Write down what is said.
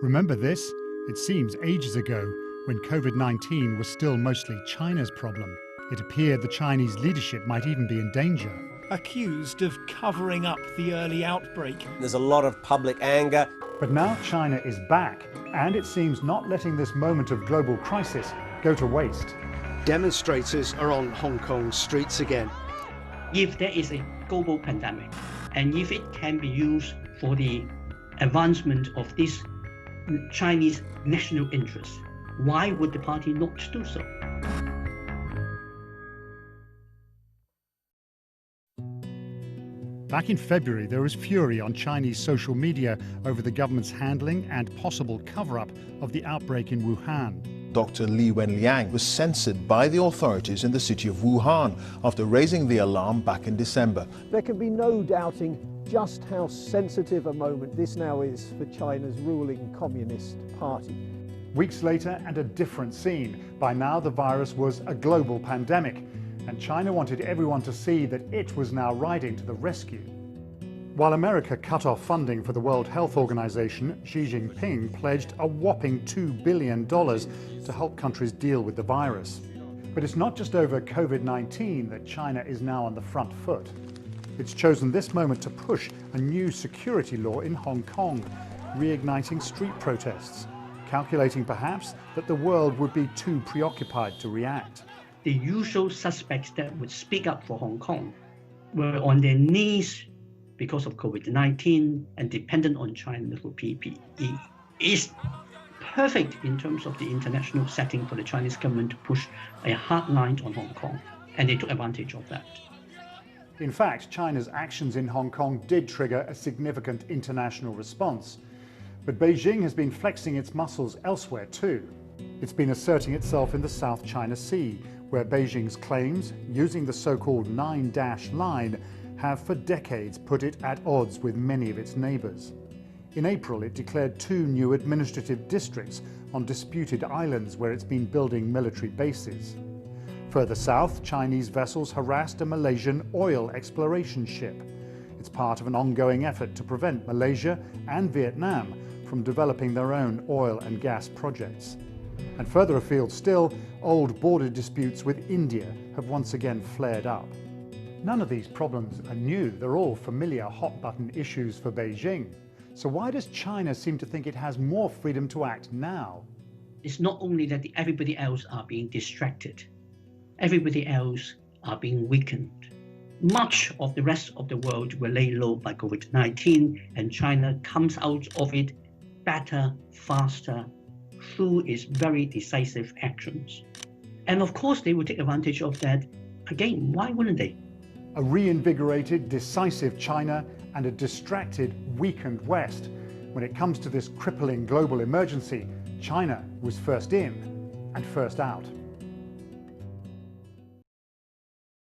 Remember this? It seems ages ago, when Covid-19 was still mostly China's problem. It appeared the Chinese leadership might even be in danger. Accused of covering up the early outbreak. There's a lot of public anger. But now China is back, and it seems not letting this moment of global crisis go to waste. Demonstrators are on Hong Kong streets again. If there is a global pandemic, and if it can be used for the advancement of this Chinese national interest, why would the party not do so? Back in February, there was fury on Chinese social media over the government's handling and possible cover-up of the outbreak in Wuhan. Dr. Li Wenliang was censored by the authorities in the city of Wuhan after raising the alarm back in December. There can be no doubting just how sensitive a moment this now is for China's ruling Communist Party. Weeks later, and a different scene. By now, the virus was a global pandemic, and China wanted everyone to see that it was now riding to the rescue. While America cut off funding for the World Health Organization, Xi Jinping pledged a whopping $2 billion to help countries deal with the virus. But it's not just over COVID-19 that China is now on the front foot. It's chosen this moment to push a new security law in Hong Kong, reigniting street protests, calculating perhaps that the world would be too preoccupied to react. The usual suspects that would speak up for Hong Kong were on their knees because of COVID-19 and dependent on China for PPE. It's perfect in terms of the international setting for the Chinese government to push a hard line on Hong Kong, and they took advantage of that. In fact, China's actions in Hong Kong did trigger a significant international response. But Beijing has been flexing its muscles elsewhere too. It's been asserting itself in the South China Sea, where Beijing's claims, using the so-called nine-dash line, have for decades put it at odds with many of its neighbours. In April, it declared 2 new administrative districts on disputed islands where it's been building military bases. Further south, Chinese vessels harassed a Malaysian oil exploration ship. It's part of an ongoing effort to prevent Malaysia and Vietnam from developing their own oil and gas projects. And further afield still, old border disputes with India have once again flared up. None of these problems are new. They're all familiar hot-button issues for Beijing. So why does China seem to think it has more freedom to act now? It's not only that everybody else are being distracted. Everybody else are being weakened. Much of the rest of the world were laid low by COVID-19, and China comes out of it better, faster, through its very decisive actions. And of course, they will take advantage of that. Again, why wouldn't they? A reinvigorated, decisive China and a distracted, weakened West. When it comes to this crippling global emergency, China was first in and first out.